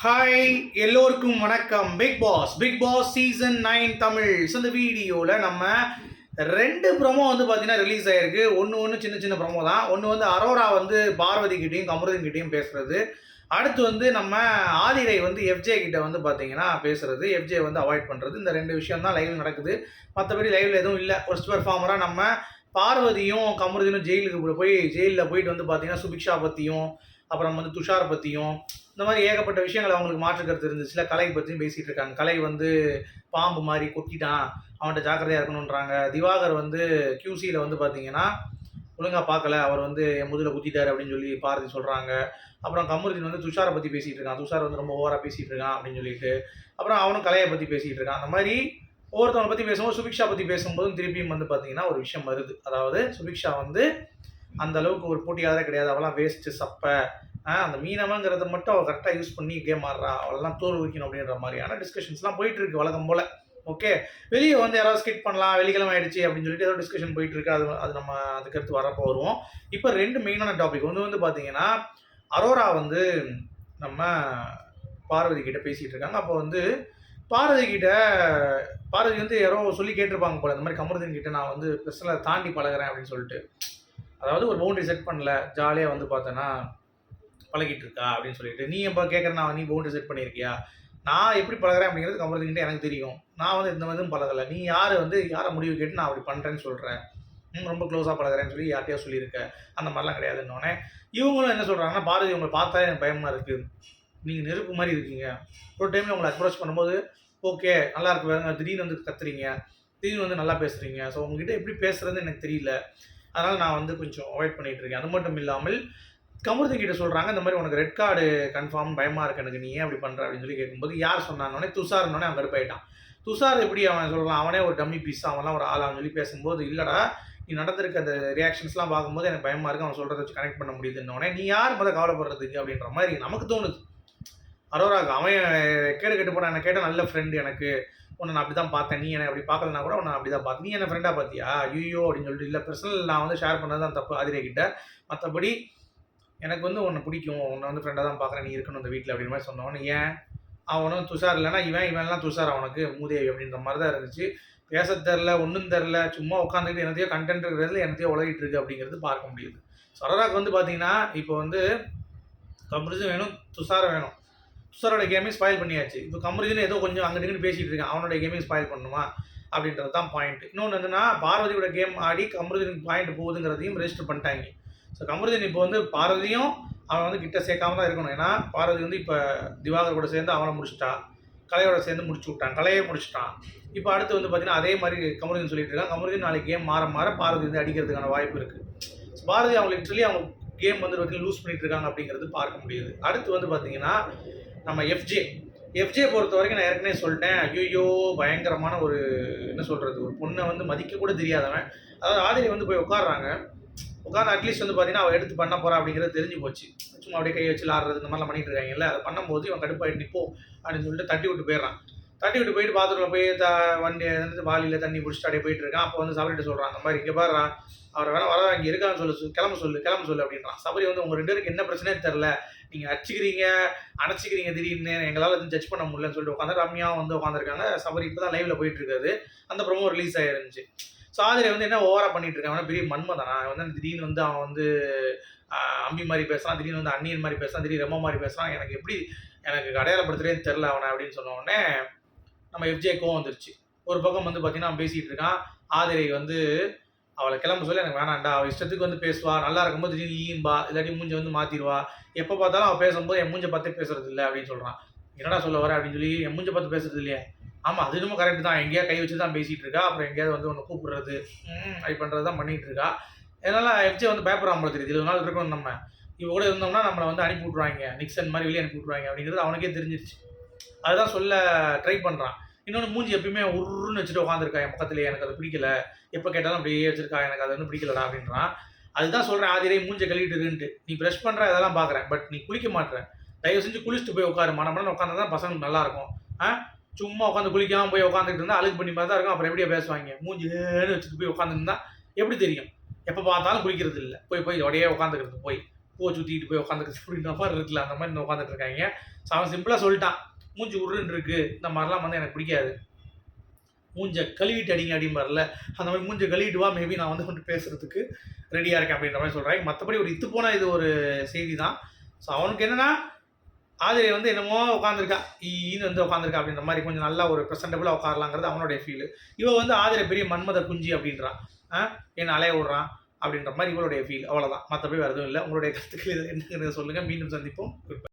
Hi எல்லோருக்கும் வணக்கம். Bigg Boss season 9 Tamil. இந்த வீடியோவில் நம்ம ரெண்டு ப்ரோமோ பார்த்தீங்கன்னா ரிலீஸ் ஆயிருக்கு. ஒன்று சின்ன சின்ன ப்ரோமோ தான். ஒன்று அரோரா பார்வதி கிட்டேயும் கமருதீன் கிட்டேயும் பேசுறது. அடுத்து நம்ம ஆதிரை எஃப்ஜே கிட்ட பார்த்தீங்கன்னா பேசுறது, எஃப்ஜே அவாய்ட் பண்ணுறது. இந்த ரெண்டு விஷயம் தான் லைவ்ல நடக்குது. மற்றபடி லைவ்ல எதுவும் இல்லை. ஃபர்ஸ்ட் பெர்ஃபார்மராக நம்ம பார்வதியும் கமருதீனும் ஜெயிலில் போயிட்டு பார்த்தீங்கன்னா சுபிக்ஷா பற்றியும் அப்புறம் துஷார் பற்றியும் இந்த மாதிரி ஏகப்பட்ட விஷயங்கள் அவங்களுக்கு மாற்று கருத்து இருந்துச்சுல. கலை பற்றியும் பேசிகிட்டு இருக்காங்க. கலை பாம்பு மாதிரி கொத்திட்டான், அவன்கிட்ட ஜாக்கிரதையாக இருக்கணுன்றாங்க. திவாகர் கியூசியில் பார்த்தீங்கன்னா ஒழுங்காக பார்க்கல, அவர் என் முதுகில் குத்திட்டார் அப்படின்னு சொல்லி பார்வதி சொல்கிறாங்க. அப்புறம் கமருதீன் துஷாரை பற்றி பேசிகிட்டு இருக்கான். துஷார் ரொம்ப ஓவராக பேசிகிட்டு இருக்கான் அப்படின்னு சொல்லிட்டு. அப்புறம் அவனும் கலையை பற்றி பேசிகிட்டு இருக்கான். அந்த மாதிரி ஒவ்வொருத்தவங்களை பற்றி பேசும்போது சுபிக்ஷா பற்றி பேசும்போதும் திருப்பியும் பார்த்தீங்கன்னா ஒரு விஷயம் வருது. அதாவது சுபிக்ஷா அந்த அளவுக்கு ஒரு போட்டியாளரே கிடையாது, அவெல்லாம் வேஸ்ட்டு சப்பை, அந்த மீனவங்கிறத மட்டும் அவள் கரெக்டாக யூஸ் பண்ணி கேம் ஆடுறா, அவளெல்லாம் தோல் வைக்கணும் அப்படின்ற மாதிரியான டிஸ்கஷன்ஸ்லாம் போயிட்டு இருக்கு வழக்கம் போல். ஓகே, வெளியே யாராவது ஸ்கிட் பண்ணலாம், வெள்ளிக்கிழமை ஆயிடுச்சு அப்படின்னு சொல்லிட்டு ஏதோ டிஸ்கஷன் போயிட்டு இருக்கு. அது நம்ம அதுக்கடுத்து வரப்போ வருவோம். இப்போ ரெண்டு மெயினான டாபிக். ஒன்று பார்த்தீங்கன்னா அரோரா நம்ம பார்வதி கிட்ட பேசிகிட்டு இருக்காங்க. அப்போ பார்வதி யாரோ சொல்லி கேட்டிருப்பாங்க போல, இந்த மாதிரி கமருதீன் கிட்ட நான் பிரச்சனை தாண்டி பழகிறேன் அப்படின்னு சொல்லிட்டு. அதாவது ஒரு பவுண்டரி செட் பண்ணல, ஜாலியாக பார்த்தேன்னா பழகிட்டு இருக்கா அப்படின்னு சொல்லிட்டு. நீ எப்போ கேட்குறேன்னா நீ பவுண்டரி செட் பண்ணியிருக்கியா? நான் எப்படி பழகிறேன் அப்படிங்கிறது கமருதீன்கிட்ட எனக்கு தெரியும். நான் இந்த மாதிரியும் பழகலை. நீ யாரை முடிவு கேட்டு நான் அப்படி பண்ணுறேன்னு சொல்கிறேன், ரொம்ப க்ளோஸாக பழகிறேன்னு சொல்லி யார்ட்டையா சொல்லியிருக்கேன், அந்த மாதிரிலாம் கிடையாதுன்னொடனே இவங்களும் என்ன சொல்கிறாங்கன்னா, பார்வதி உங்களை பார்த்தா எனக்கு பயமாக இருக்குது, நீங்கள் நெருப்பு மாதிரி இருக்கீங்க, ஒரு டைமில் உங்களை அப்ரோச் பண்ணும்போது ஓகே நல்லா இருக்கு வேறுங்க, திடீர்னு கத்துறீங்க, திடீர்னு நல்லா பேசுகிறீங்க, ஸோ உங்ககிட்ட எப்படி பேசுகிறதுன்னு எனக்கு தெரியல, அதனால் நான் கொஞ்சம் அவாய்ட் பண்ணிகிட்டு இருக்கேன். அது மட்டும் இல்லாமல் கமருதீன் கிட்ட சொல்கிறாங்க, இந்த மாதிரி உனக்கு ரெட் கார்டு கன்ஃபார்ம் பயமாக இருக்கு எனக்கு, நீ ஏன் அப்படி பண்ணுற அப்படின்னு சொல்லி கேட்கும்போது யார் சொன்னானோடனே துஷார்னோடனே அவன் கடுப்பாயிட்டான். துஷார் எப்படி அவன் சொல்லலாம், அவனே ஒரு டம்மி பீஸ், அவன்லாம் ஒரு ஆளான்னு சொல்லி பேசும்போது, இல்லைடா நீ நடந்திருக்க அந்த ரியாக்ஷன்ஸ்லாம் பார்க்கும்போது எனக்கு பயமாக இருக்குது, அவன் சொல்கிறத வச்சு கனெக்ட் பண்ண முடியுதுன்னொடனே நீ யார் கவலைப்படுறதுக்கு அப்படின்ற மாதிரி நமக்கு தோணுது. அரோராக்கு அவன் கேடு கெட்டு போன என்ன கேட்டால் நல்ல ஃப்ரெண்டு எனக்கு, உன்னை நான் அப்படி தான் பார்த்தேன், நீ என்னை அப்படி பார்க்கலனா கூட உன்னை அப்படி தான் பார்த்தேன், நீ என்ன ஃப்ரெண்டாக பார்த்தியா ஐயோ அப்படின்னு சொல்லிட்டு. இல்லை பர்சனல் நான் ஷேர் பண்ணது தான் தப்பு ஆதிரை கிட்ட, மற்றபடி எனக்கு உன்னை பிடிக்கும், உன்னை ஃப்ரெண்டாக தான் பார்க்குறேன், நீ இருக்கணும் இந்த வீட்டில் அப்படின்ற மாதிரி சொன்னவொன்னு. ஏன் அவனும் துஷார் இல்லைன்னா இவன்லாம் துஷார் அவனுக்கு மூதேவி அப்படின்ற மாதிரி தான் இருந்துச்சு. பேச தெரில, ஒன்றும் தெரில, சும்மா உட்காந்துக்கிட்டு என்னத்தையோ கண்டென்ட் இருக்கிறதுல என்னத்தையோ உலகிட்டு இருக்கு அப்படிங்கிறது பார்க்க முடியுது. சரோராக்கு பார்த்தீங்கன்னா இப்போ கமருதீன் வேணும், துஷாரை வேணும். துஷாரோட கேமையும் ஸ்பாயில் பண்ணியாச்சு. இப்போ கமருதீன் ஏதோ கொஞ்சம் அங்கிட்டு பேசிகிட்டு இருக்கான், அவனோட கேமையும் ஸ்பாயில் பண்ணுமா அப்படின்றது தான் பாயிண்ட். இன்னொன்று என்னன்னா, பார்வதியோட கேம் ஆடி கமருதீன் பாயிண்ட் போகுதுங்கிறதையும் ரெஜிஸ்டர் பண்ணிட்டாங்க. ஸோ கமருதீன் இப்போ பார்வதியும் அவன் கிட்ட சேர்க்காம தான் இருக்கணும். ஏன்னா பார்வதி இப்போ திவாகர் கூட சேர்ந்து அவனை முடிச்சுட்டா, கலையோட சேர்ந்து முடிச்சு விட்டான், கலையை முடிச்சுட்டான். இப்போ அடுத்து பார்த்தீங்கன்னா அதே மாதிரி கமருதீன் சொல்லிட்டு இருக்கான். கமருதீன் நாளைக்கு கேம் மாற பார்வதி அடிக்கிறதுக்கான வாய்ப்பு இருக்குது. ஸோ பார்வதி அவங்களுக்கு சொல்லி அவங்க கேம் லூஸ் பண்ணிட்டு இருக்காங்க அப்படிங்கிறது பார்க்க முடியுது. அடுத்து பார்த்தீங்கன்னா நம்ம எஃப்ஜே பொறுத்த வரைக்கும் நான் ஏற்கனவே சொல்லிட்டேன், ஐயோ பயங்கரமான ஒரு என்ன சொல்கிறது, ஒரு பொண்ணை மதிக்க கூட தெரியாதவன். அதாவது ஆதிரை போய் உட்காடுறாங்க, உட்காந்து அட்லீஸ்ட் பார்த்தீங்கன்னா அவள் எடுத்து பண்ண போகிறா அப்படிங்கிறது தெரிஞ்சு போச்சு. சும்மா அப்படியே கை வச்சு ஆடுறது இந்த மாதிரிலாம் பண்ணிட்டு இருக்காங்கல்ல, அதை பண்ணும்போது இவன் கடுப்பாயிட்டு நிற்போ அப்படின்னு சொல்லிட்டு தட்டி விட்டு போயிடுறான். தட்டி விட்டு போயிட்டு பாத்ரூமில் போய் வண்டி வாலியில் தண்ணி பிடிச்சிட்டு அப்படியே போயிட்டு இருக்கான். அப்போ சபரிட்ட சொல்கிறான், அந்த மாதிரி இங்கே பாடுறா, அவரை வேணா வர இங்கே இருக்கான்னு கிளம்ப சொல்லு அப்படின்றான். சபரி உங்கள் ரெண்டு பேருக்கு என்ன பிரச்சனையே தெரில, நீங்கள் அடிச்சுக்கிறீங்க அணைச்சிக்கிறீங்க திடீர்னு, எங்களால் எதுவும் ஜட்ஜ் பண்ண முடியலன்னு சொல்லிட்டு உட்காந்து ரம்யாவும் உட்காந்துருக்காங்க. சபரி இப்போ தான் லைவில் போயிட்டு இருக்காது, அந்த ப்ரோமோ ரிலீஸ் ஆயிருந்துச்சு. ஸோ ஆதிரை என்ன ஓவராக பண்ணிட்டு இருக்கான், பெரிய மன்மதானா திடீர்னு அவன் அம்பி மாதிரி பேசுகிறான், திடீர்னு அந்நியன் மாதிரி பேசுகிறான், திடீர்னு ரெம்ம மாதிரி பேசுகிறான், எனக்கு அடையாளப்படுத்துறேன்னு தெரில அவனை அப்படின்னு சொன்ன உடனே நம்ம எஃப்ஜே கோவம் வந்துருச்சு. ஒரு பக்கம் பார்த்தீங்கன்னா அவன் பேசிகிட்டு இருக்கான். ஆதிரை அவளை கிளம்ப சொல்லி எனக்கு வேணாண்டா, அவள் இஷ்டத்துக்கு பேசுவா, நல்லா இருக்கும்போது திடீர்னு ஈம்பா, இல்லாட்டி மூஞ்சை மாற்றிடுவா, எப்போ பார்த்தாலும் அவள் பேசும்போது என் மூஞ்சை பார்த்து பேசுறது இல்லை அப்படின்னு சொல்கிறான். என்னடா சொல்ல வர அப்படின்னு சொல்லி, என் மூஞ்சை பார்த்து பேசுறது இல்லையா? ஆமாம், அது இன்னமும் கரெக்டு தான், எங்கேயா கை வச்சு தான் பேசிகிட்டு இருக்கா, அப்புறம் எங்கேயாவது ஒன்று கூப்பிடுறது அப்படி பண்ணுறது தான் பண்ணிகிட்டு இருக்கா. அதனால் எஃப்ஜே பயப்படுற நம்மளை தெரியுது. 20 நாள் இருக்கணும், நம்ம இவ கூட இருந்தோம்னா நம்மளை அனுப்பி விட்ருவாங்க, நிக்சன் மாதிரி வெளியே அனுப்பி விட்ருவாங்க அப்படிங்கிறது அவனுக்கே தெரிஞ்சிருச்சு. அதுதான் சொல்ல ட்ரை பண்ணுறான். இன்னொன்று மூஞ்சி எப்பயுமே உருன்னு வச்சுட்டு உட்காந்துருக்கா என் பக்கத்துலேயே, எனக்கு அது பிடிக்கல, எப்போ கேட்டாலும் அப்படியே வச்சிருக்கா, எனக்கு அது பிடிக்கலடா அப்படின்றான். அதுதான் சொல்கிறேன், ஆதிரை மூஞ்சை கழுவிட்டுருன்ட்டு. நீ ப்ரெஷ் பண்ணுற இதெல்லாம் பார்க்குறேன், பட் நீ குளிக்க மாட்டேற, தயவு செஞ்சு குளிச்சுட்டு போய் உட்காரு, மனமனு உட்காந்து தான் பசங்களுக்கு நல்லாயிருக்கும். சும்மா உட்காந்து குளிக்காமல் போய் உட்காந்துட்டு இருந்தால் அழுக்கு பண்ணி மாதிரி தான் இருக்கும். அப்புறம் எப்படியா பேசுவாங்க, மூஞ்சின்னு வச்சுட்டு போய் உட்காந்துருந்தா எப்படி தெரியும்? எப்போ பார்த்தாலும் குளிக்கிறது இல்லை, போய் உடையே உட்காந்துக்கிறது போய் பூவை சுற்றிட்டு போய் உட்காந்துருக்கு அப்படின்ற மாதிரி இருக்குல்ல, அந்த மாதிரி உட்காந்துட்டு இருக்காங்க. ஸோ அவன் சிம்பிளாக சொல்லிட்டான், மூஞ்சி உருன்னு இருக்கு, இந்த மாதிரிலாம் வந்து எனக்கு பிடிக்காது, மூஞ்ச கழுவிட்டு அடிங்க அப்படிம்பார்ல, அந்த மாதிரி மூஞ்ச கழுவிட்டு வா, மேபி நான் வந்து பேசுறதுக்கு ரெடியாக இருக்கேன் அப்படின்ற மாதிரி சொல்கிறாங்க. மற்றபடி ஒரு இத்து போன இது ஒரு செய்தி தான். ஸோ அவனுக்கு என்னன்னா, ஆதிரை வந்து என்னமோ உட்காந்துருக்கா, ஈன்னு வந்து உட்காந்துருக்கா அப்படின்ற மாதிரி கொஞ்சம் நல்லா ஒரு ப்ரெசென்டபுளாக உட்காரலாங்கிறது அவனுடைய ஃபீல். இவ வந்து ஆதிரை பெரிய மன்மத குஞ்சு அப்படின்றான், என்ன அலைய விடுறான் அப்படின்ற மாதிரி இவளுடைய ஃபீல். அவ்வளோதான், மற்றபடி வேறு எதுவும் இல்லை. உங்களுடைய கருத்துக்கள் இது என்னங்கிறத சொல்லுங்கள். மீண்டும் சந்திப்போம்.